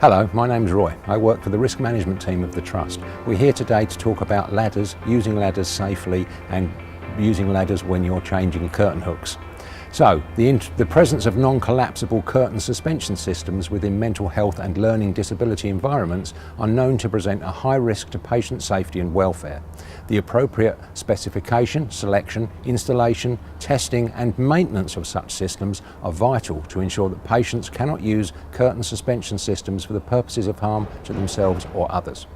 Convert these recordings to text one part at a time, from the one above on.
Hello, my name's Roy. I work for the risk management team of the Trust. We're here today to talk about ladders, using ladders safely and using ladders when you're changing curtain hooks. So, the presence of non-collapsible curtain suspension systems within mental health and learning disability environments are known to present a high risk to patient safety and welfare. The appropriate specification, selection, installation, testing and maintenance of such systems are vital to ensure that patients cannot use curtain suspension systems for the purposes of harm to themselves or others.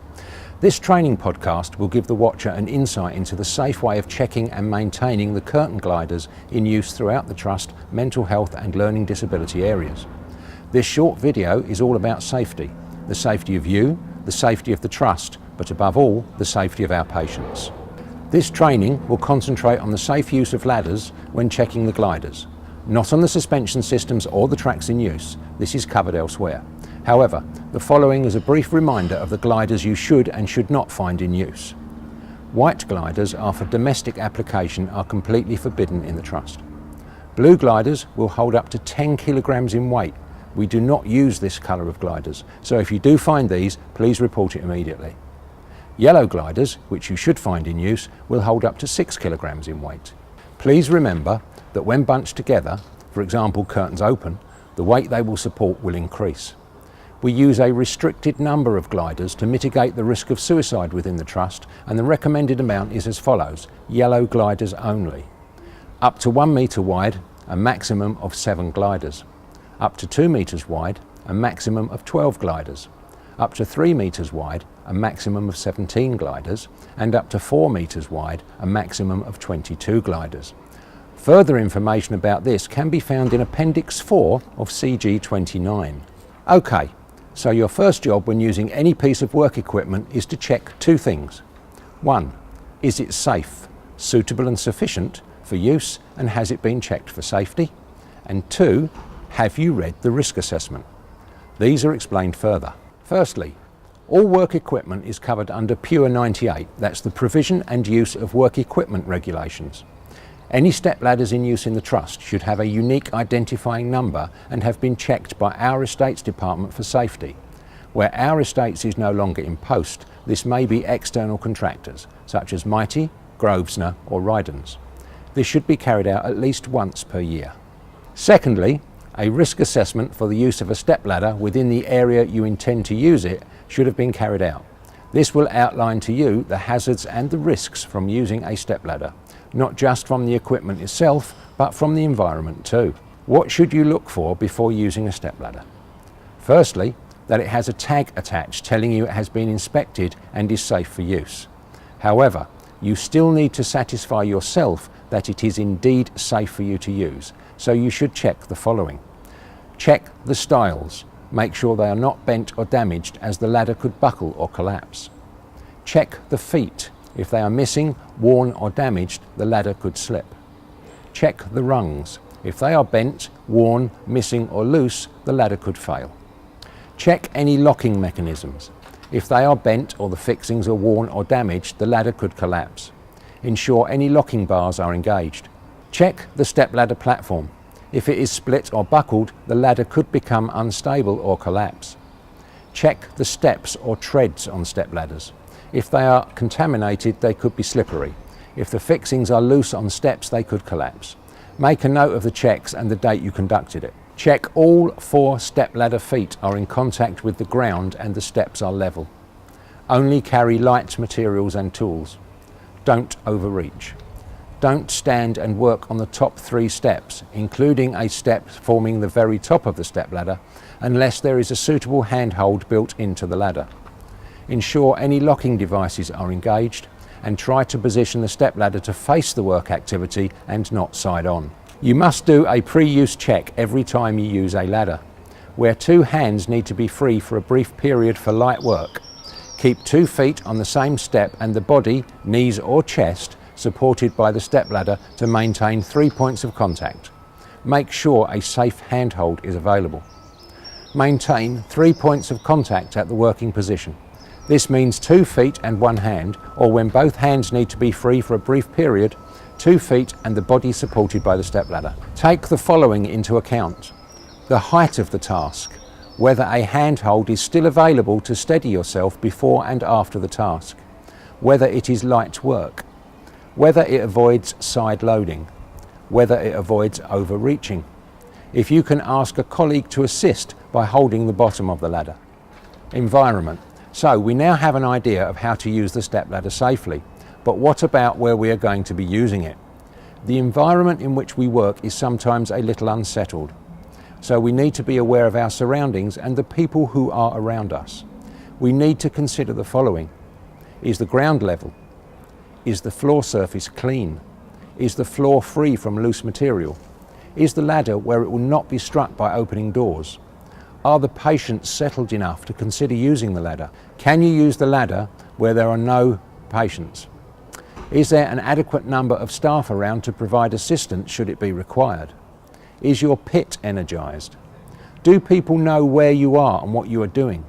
This training podcast will give the watcher an insight into the safe way of checking and maintaining the curtain gliders in use throughout the Trust mental health and learning disability areas. This short video is all about safety, the safety of you, the safety of the Trust, but above all, the safety of our patients. This training will concentrate on the safe use of ladders when checking the gliders, not on the suspension systems or the tracks in use. This is covered elsewhere. However, the following is a brief reminder of the gliders you should and should not find in use. White gliders are for domestic application are completely forbidden in the Trust. Blue gliders will hold up to 10 kilograms in weight. We do not use this colour of gliders, so if you do find these, please report it immediately. Yellow gliders, which you should find in use, will hold up to 6 kilograms in weight. Please remember that when bunched together, for example curtains open, the weight they will support will increase. We use a restricted number of gliders to mitigate the risk of suicide within the Trust, and the recommended amount is as follows: yellow gliders only. Up to 1 metre wide, a maximum of 7 gliders. Up to 2 metres wide, a maximum of 12 gliders. Up to 3 metres wide, a maximum of 17 gliders, and up to 4 metres wide, a maximum of 22 gliders. Further information about this can be found in Appendix 4 of CG 29. Okay. So your first job when using any piece of work equipment is to check 2 things. 1. Is it safe, suitable and sufficient for use, and has it been checked for safety? And 2. Have you read the risk assessment? These are explained further. Firstly, all work equipment is covered under Pure 98, that's the provision and use of work equipment regulations. Any step ladders in use in the Trust should have a unique identifying number and have been checked by our Estates Department for safety. Where our Estates is no longer in post, this may be external contractors, such as Mighty, Grosvenor or Rydens. This should be carried out at least once per year. Secondly, a risk assessment for the use of a step ladder within the area you intend to use it should have been carried out. This will outline to you the hazards and the risks from using a step ladder, not just from the equipment itself, but from the environment too. What should you look for before using a step ladder? Firstly, that it has a tag attached telling you it has been inspected and is safe for use. However, you still need to satisfy yourself that it is indeed safe for you to use, so you should check the following. Check the stiles. Make sure they are not bent or damaged, as the ladder could buckle or collapse. Check the feet. If they are missing, worn or damaged, the ladder could slip. Check the rungs. If they are bent, worn, missing or loose, the ladder could fail. Check any locking mechanisms. If they are bent or the fixings are worn or damaged, the ladder could collapse. Ensure any locking bars are engaged. Check the step ladder platform. If it is split or buckled, the ladder could become unstable or collapse. Check the steps or treads on step ladders. If they are contaminated, they could be slippery. If the fixings are loose on steps, they could collapse. Make a note of the checks and the date you conducted it. Check all 4 step ladder feet are in contact with the ground and the steps are level. Only carry light materials and tools. Don't overreach. Don't stand and work on the top 3 steps, including a step forming the very top of the step ladder, unless there is a suitable handhold built into the ladder. Ensure any locking devices are engaged and try to position the step ladder to face the work activity and not side on. You must do a pre-use check every time you use a ladder. Where 2 hands need to be free for a brief period for light work, keep 2 feet on the same step and the body, knees or chest supported by the step ladder to maintain 3 points of contact. Make sure a safe handhold is available. Maintain 3 points of contact at the working position. This means 2 feet and 1 hand, or when both hands need to be free for a brief period, 2 feet and the body supported by the stepladder. Take the following into account: the height of the task, whether a handhold is still available to steady yourself before and after the task, whether it is light work, whether it avoids side loading, whether it avoids overreaching, if you can ask a colleague to assist by holding the bottom of the ladder. Environment. So we now have an idea of how to use the stepladder safely, but what about where we are going to be using it? The environment in which we work is sometimes a little unsettled, so we need to be aware of our surroundings and the people who are around us. We need to consider the following. Is the ground level? Is the floor surface clean? Is the floor free from loose material? Is the ladder where it will not be struck by opening doors? Are the patients settled enough to consider using the ladder? Can you use the ladder where there are no patients? Is there an adequate number of staff around to provide assistance should it be required? Is your pit energised? Do people know where you are and what you are doing?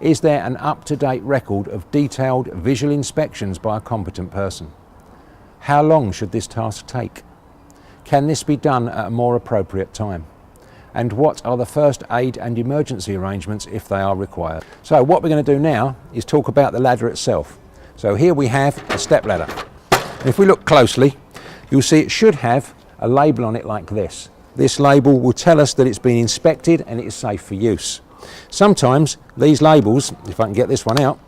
Is there an up-to-date record of detailed visual inspections by a competent person? How long should this task take? Can this be done at a more appropriate time? And what are the first aid and emergency arrangements if they are required? So what we're going to do now is talk about the ladder itself. So here we have a step ladder. If we look closely, you'll see it should have a label on it like this. This label will tell us that it's been inspected and it is safe for use. Sometimes these labels, if I can get this one out,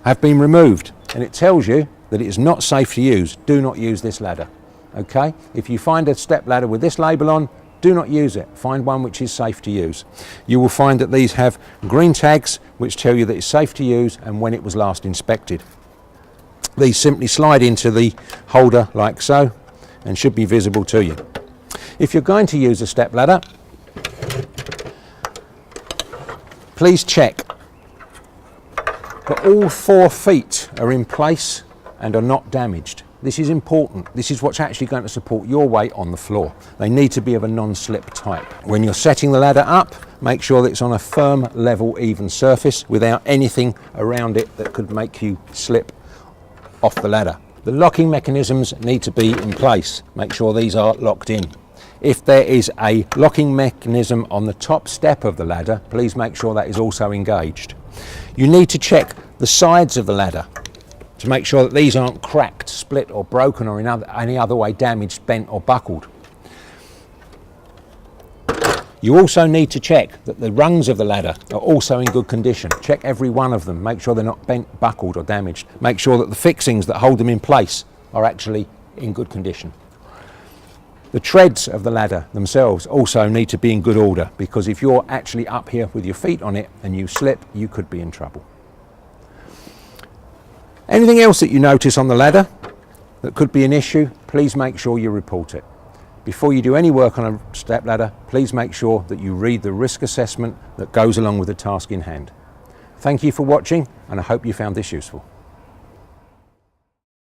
have been removed, and it tells you that it is not safe to use. Do not use this ladder. Okay? If you find a step ladder with this label on, do not use it. Find one which is safe to use. You will find that these have green tags which tell you that it's safe to use and when it was last inspected. These simply slide into the holder like so and should be visible to you. If you're going to use a step ladder, please check that all 4 feet are in place and are not damaged. This is important. This is what's actually going to support your weight on the floor. They need to be of a non-slip type. When you're setting the ladder up, make sure that it's on a firm, level, even surface without anything around it that could make you slip off the ladder. The locking mechanisms need to be in place. Make sure these are locked in. If there is a locking mechanism on the top step of the ladder, please make sure that is also engaged. You need to check the sides of the ladder to make sure that these aren't cracked, split or broken or in any other way damaged, bent or buckled. You also need to check that the rungs of the ladder are also in good condition. Check every one of them, make sure they're not bent, buckled or damaged. Make sure that the fixings that hold them in place are actually in good condition. The treads of the ladder themselves also need to be in good order, because if you're actually up here with your feet on it and you slip, you could be in trouble. Anything else that you notice on the ladder that could be an issue, please make sure you report it. Before you do any work on a step ladder, please make sure that you read the risk assessment that goes along with the task in hand. Thank you for watching, and I hope you found this useful.